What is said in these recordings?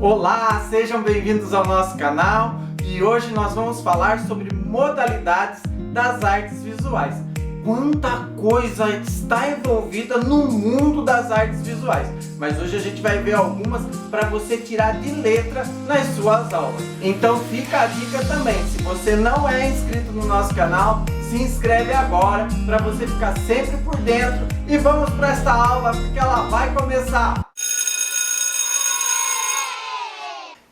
Olá, sejam bem-vindos ao nosso canal e hoje nós vamos falar sobre modalidades das artes visuais. Quanta coisa está envolvida no mundo das artes visuais, mas hoje a gente vai ver algumas para você tirar de letra nas suas aulas. Então fica a dica também, se você não é inscrito no nosso canal, se inscreve agora para você ficar sempre por dentro e vamos para esta aula porque ela vai começar!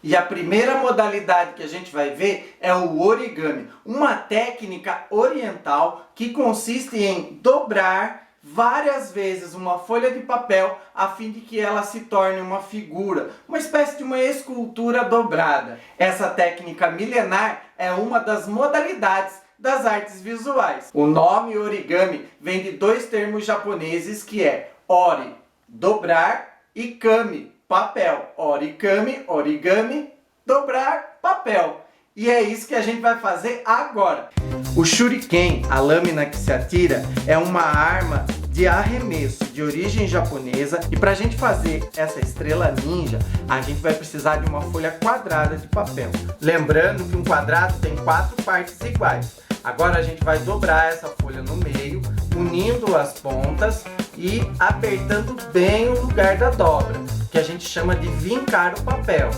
E a primeira modalidade que a gente vai ver é o origami, uma técnica oriental que consiste em dobrar várias vezes uma folha de papel a fim de que ela se torne uma figura, uma espécie de uma escultura dobrada. Essa técnica milenar é uma das modalidades das artes visuais. O nome origami vem de dois termos japoneses que é ori, dobrar, e kami, papel. Origami, origami, dobrar, papel. E é isso que a gente vai fazer agora. O shuriken, a lâmina que se atira, é uma arma de arremesso de origem japonesa. E para a gente fazer essa estrela ninja, a gente vai precisar de uma folha quadrada de papel. Lembrando que um quadrado tem 4 partes iguais. Agora a gente vai dobrar essa folha no meio, unindo as pontas e apertando bem o lugar da dobra, que a gente chama de vincar o papel.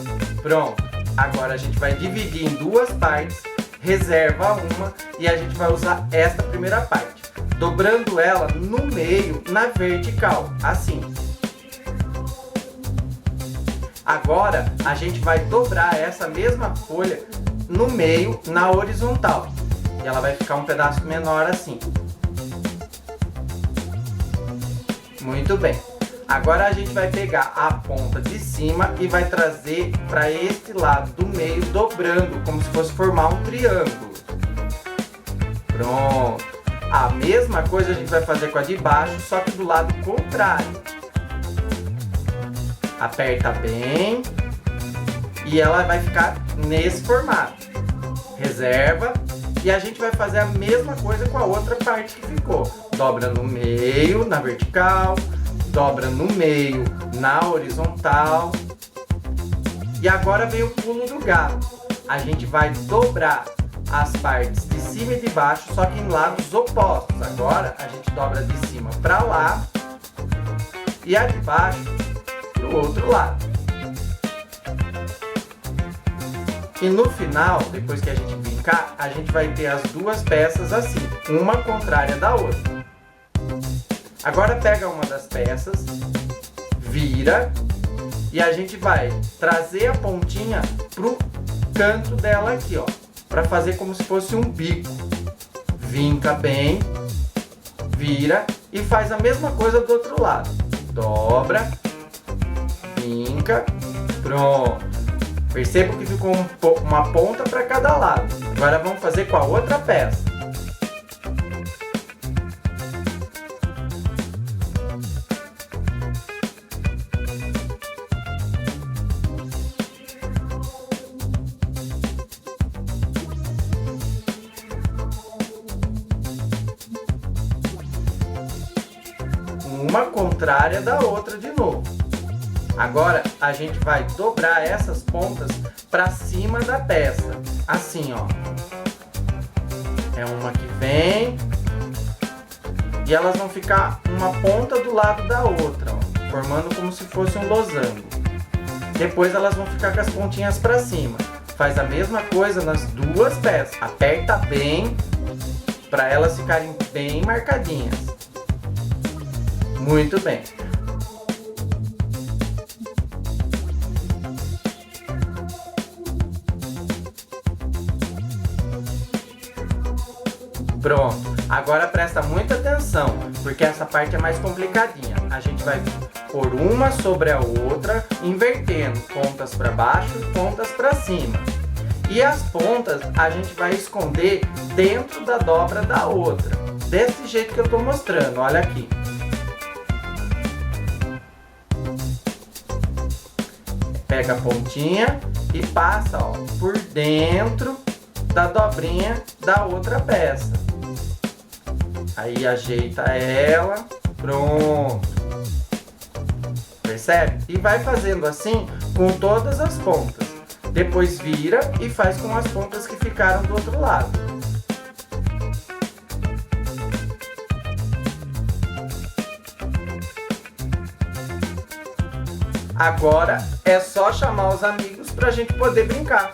Pronto, agora a gente vai dividir em 2 partes, reserva uma e a gente vai usar esta primeira parte, dobrando ela no meio, na vertical, assim. Agora a gente vai dobrar essa mesma folha no meio, na horizontal, e ela vai ficar um pedaço menor assim. Muito bem. Agora a gente vai pegar a ponta de cima e vai trazer para este lado do meio, dobrando, como se fosse formar um triângulo. Pronto. A mesma coisa a gente vai fazer com a de baixo, só que do lado contrário. Aperta bem e ela vai ficar nesse formato. Reserva e a gente vai fazer a mesma coisa com a outra parte que ficou. Dobra no meio, na vertical. Dobra no meio, na horizontal. E agora vem o pulo do gato. A gente vai dobrar as partes de cima e de baixo, só que em lados opostos. Agora a gente dobra de cima para lá e a de baixo para o outro lado. E no final, depois que a gente vincar, a gente vai ter as 2 peças assim, uma contrária da outra. Agora pega uma das peças, vira e a gente vai trazer a pontinha pro canto dela aqui, ó, para fazer como se fosse um bico. Vinca bem, vira e faz a mesma coisa do outro lado. Dobra, vinca, pronto. Perceba que ficou uma ponta para cada lado. Agora vamos fazer com a outra peça. Uma contrária da outra de novo. Agora a gente vai dobrar essas pontas para cima da peça, assim, ó. É uma que vem e elas vão ficar uma ponta do lado da outra, ó, formando como se fosse um losango. Depois elas vão ficar com as pontinhas para cima. Faz a mesma coisa nas 2 peças. Aperta bem para elas ficarem bem marcadinhas. Muito bem. Pronto. Agora presta muita atenção, porque essa parte é mais complicadinha. A gente vai pôr uma sobre a outra, invertendo pontas para baixo e pontas para cima. E as pontas a gente vai esconder dentro da dobra da outra. Desse jeito que eu estou mostrando, olha aqui. Pega a pontinha e passa, ó, por dentro da dobrinha da outra peça. Aí ajeita ela, pronto. Percebe? E vai fazendo assim com todas as pontas. Depois vira e faz com as pontas que ficaram do outro lado. Agora é só chamar os amigos para a gente poder brincar.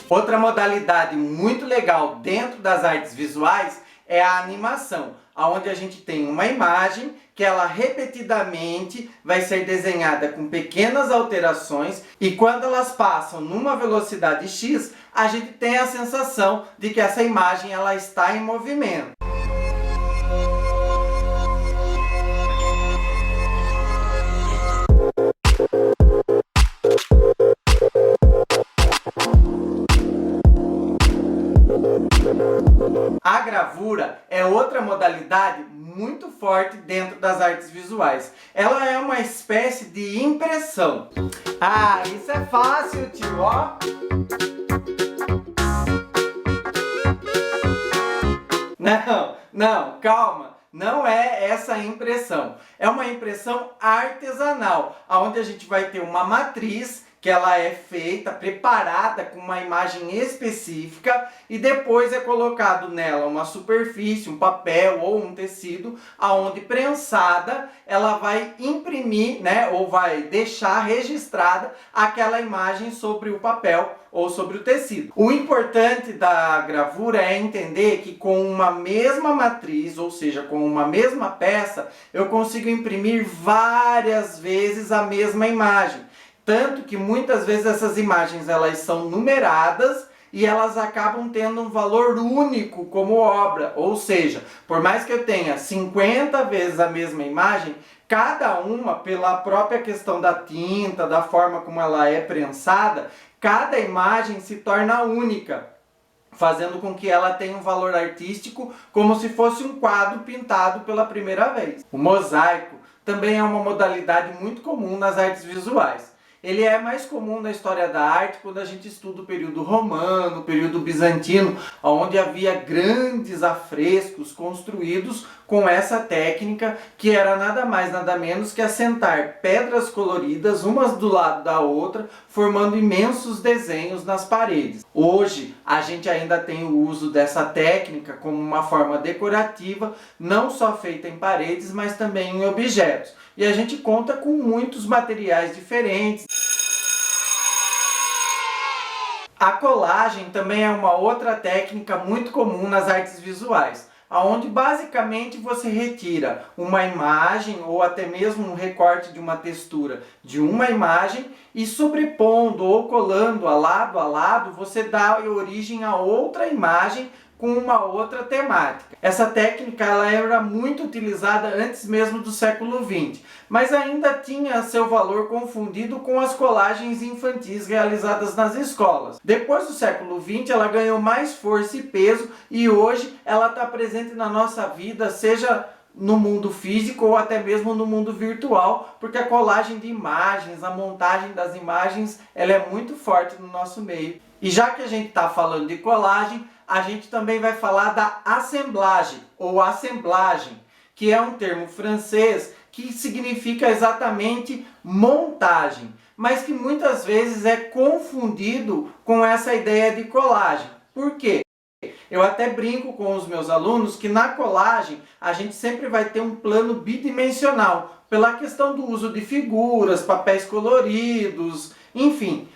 Outra modalidade muito legal dentro das artes visuais é a animação, onde a gente tem uma imagem que ela repetidamente vai ser desenhada com pequenas alterações e quando elas passam numa velocidade X, a gente tem a sensação de que essa imagem ela está em movimento. A gravura é outra modalidade muito forte dentro das artes visuais. Ela é uma espécie de impressão. Ah, isso é fácil, tio, ó. Não, calma. Não é essa impressão. É uma impressão artesanal, onde a gente vai ter uma matriz que ela é feita, preparada com uma imagem específica e depois é colocado nela uma superfície, um papel ou um tecido, aonde prensada ela vai imprimir, né, ou vai deixar registrada aquela imagem sobre o papel ou sobre o tecido. O importante da gravura é entender que com uma mesma matriz, ou seja, com uma mesma peça, eu consigo imprimir várias vezes a mesma imagem. Tanto que muitas vezes essas imagens elas são numeradas e elas acabam tendo um valor único como obra. Ou seja, por mais que eu tenha 50 vezes a mesma imagem, cada uma, pela própria questão da tinta, da forma como ela é prensada, cada imagem se torna única, fazendo com que ela tenha um valor artístico como se fosse um quadro pintado pela primeira vez. O mosaico também é uma modalidade muito comum nas artes visuais. Ele é mais comum na história da arte quando a gente estuda o período romano, o período bizantino, onde havia grandes afrescos construídos com essa técnica, que era nada mais nada menos que assentar pedras coloridas umas do lado da outra, formando imensos desenhos nas paredes. Hoje a gente ainda tem o uso dessa técnica como uma forma decorativa, não só feita em paredes, mas também em objetos. E a gente conta com muitos materiais diferentes. A colagem também é uma outra técnica muito comum nas artes visuais, onde basicamente você retira uma imagem ou até mesmo um recorte de uma textura de uma imagem e sobrepondo ou colando a lado, você dá origem a outra imagem com uma outra temática. Essa técnica ela era muito utilizada antes mesmo do século XX, mas ainda tinha seu valor confundido com as colagens infantis realizadas nas escolas. Depois do século XX ela ganhou mais força e peso e hoje ela está presente na nossa vida, seja no mundo físico ou até mesmo no mundo virtual, porque a colagem de imagens, a montagem das imagens, ela é muito forte no nosso meio. E já que a gente está falando de colagem, a gente também vai falar da assemblagem ou assemblagem, que é um termo francês que significa exatamente montagem, mas que muitas vezes é confundido com essa ideia de colagem. Por quê? Eu até brinco com os meus alunos que na colagem a gente sempre vai ter um plano bidimensional, pela questão do uso de figuras, papéis coloridos, enfim,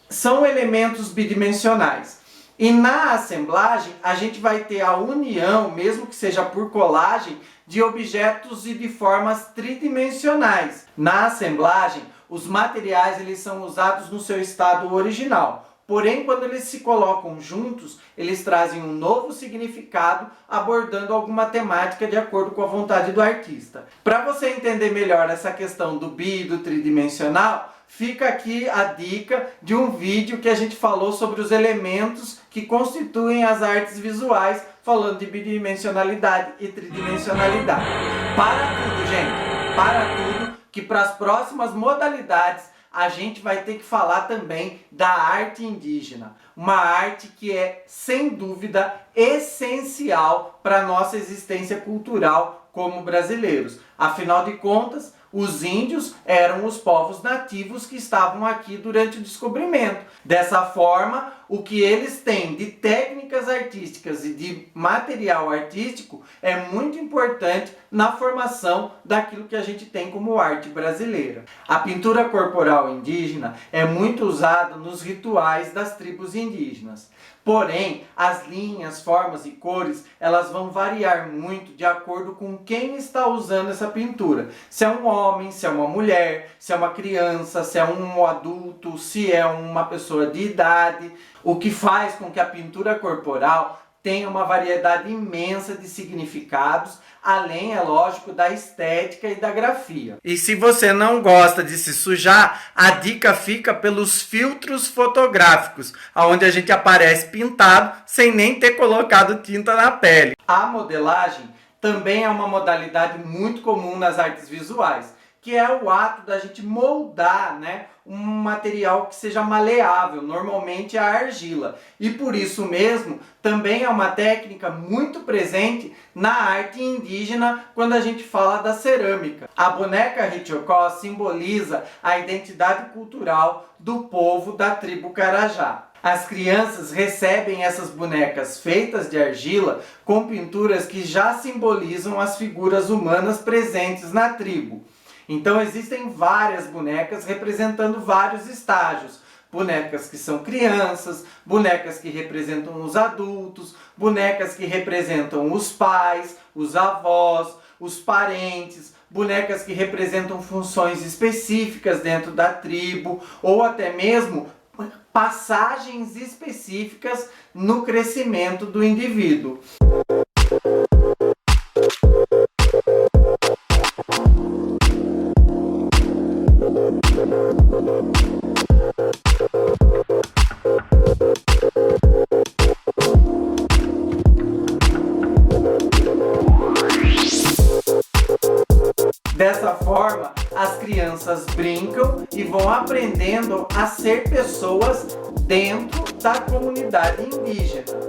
são elementos bidimensionais. E na assemblagem a gente vai ter a união, mesmo que seja por colagem, de objetos e de formas tridimensionais. Na assemblagem, os materiais eles são usados no seu estado original. Porém, quando eles se colocam juntos, eles trazem um novo significado, abordando alguma temática de acordo com a vontade do artista. Para você entender melhor essa questão do bi e do tridimensional, fica aqui a dica de um vídeo que a gente falou sobre os elementos que constituem as artes visuais, falando de bidimensionalidade e tridimensionalidade. Para tudo, gente! Para tudo, que para as próximas modalidades a gente vai ter que falar também da arte indígena. Uma arte que é, sem dúvida, essencial para a nossa existência cultural como brasileiros. Afinal de contas, Os índios eram os povos nativos que estavam aqui durante o descobrimento. Dessa forma, o que eles têm de técnicas artísticas e de material artístico é muito importante na formação daquilo que a gente tem como arte brasileira. A pintura corporal indígena é muito usada nos rituais das tribos indígenas. Porém, as linhas, formas e cores, elas vão variar muito de acordo com quem está usando essa pintura. Se é um homem, se é uma mulher, se é uma criança, se é um adulto, se é uma pessoa de idade, o que faz com que a pintura corporal tenha uma variedade imensa de significados, além, é lógico, da estética e da grafia. E se você não gosta de se sujar, a dica fica pelos filtros fotográficos, onde a gente aparece pintado sem nem ter colocado tinta na pele. A modelagem também é uma modalidade muito comum nas artes visuais, que é o ato da gente moldar, um material que seja maleável, normalmente a argila. E por isso mesmo, também é uma técnica muito presente na arte indígena quando a gente fala da cerâmica. A boneca Richocó simboliza a identidade cultural do povo da tribo Carajá. As crianças recebem essas bonecas feitas de argila com pinturas que já simbolizam as figuras humanas presentes na tribo. Então existem várias bonecas representando vários estágios. Bonecas que são crianças, bonecas que representam os adultos, bonecas que representam os pais, os avós, os parentes, bonecas que representam funções específicas dentro da tribo, ou até mesmo passagens específicas no crescimento do indivíduo. Dessa forma, as crianças brincam e vão aprendendo a ser pessoas dentro da comunidade indígena.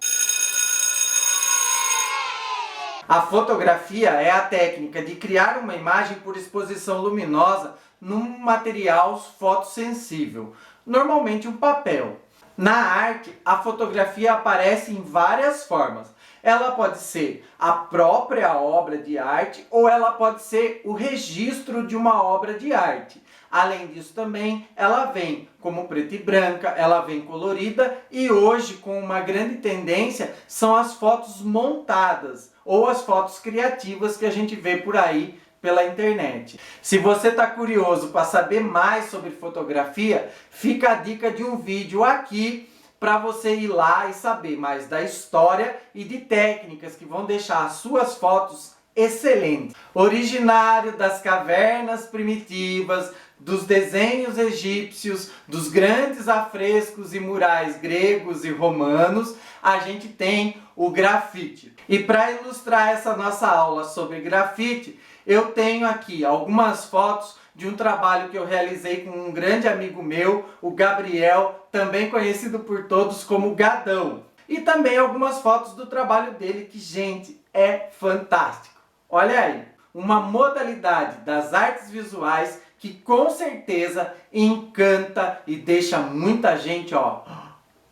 A fotografia é a técnica de criar uma imagem por exposição luminosa num material fotossensível, normalmente um papel. Na arte, a fotografia aparece em várias formas. Ela pode ser a própria obra de arte ou ela pode ser o registro de uma obra de arte. Além disso também, ela vem como preta e branca, ela vem colorida e hoje com uma grande tendência são as fotos montadas ou as fotos criativas que a gente vê por aí pela internet. Se você está curioso para saber mais sobre fotografia, fica a dica de um vídeo aqui para você ir lá e saber mais da história e de técnicas que vão deixar as suas fotos excelentes. Originário das cavernas primitivas, dos desenhos egípcios, dos grandes afrescos e murais gregos e romanos, a gente tem o grafite. E para ilustrar essa nossa aula sobre grafite, eu tenho aqui algumas fotos de um trabalho que eu realizei com um grande amigo meu, o Gabriel, também conhecido por todos como Gadão. E também algumas fotos do trabalho dele que, gente, é fantástico. Olha aí, uma modalidade das artes visuais que com certeza encanta e deixa muita gente,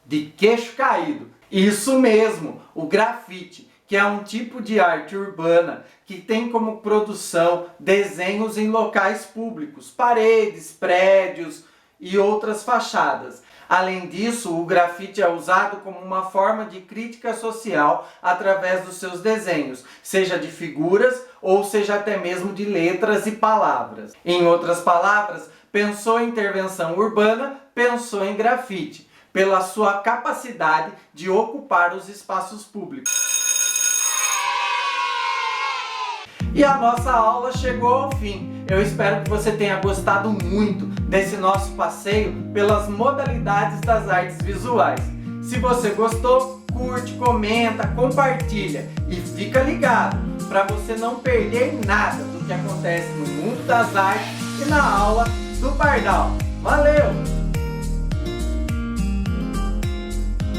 de queixo caído. Isso mesmo, o grafite, que é um tipo de arte urbana que tem como produção desenhos em locais públicos, paredes, prédios e outras fachadas. Além disso, o grafite é usado como uma forma de crítica social através dos seus desenhos, seja de figuras ou seja até mesmo de letras e palavras. Em outras palavras, pensou em intervenção urbana, pensou em grafite, pela sua capacidade de ocupar os espaços públicos. E a nossa aula chegou ao fim. Eu espero que você tenha gostado muito desse nosso passeio pelas modalidades das artes visuais. Se você gostou, curte, comenta, compartilha e fica ligado para você não perder nada do que acontece no mundo das artes e na aula do Pardal. Valeu!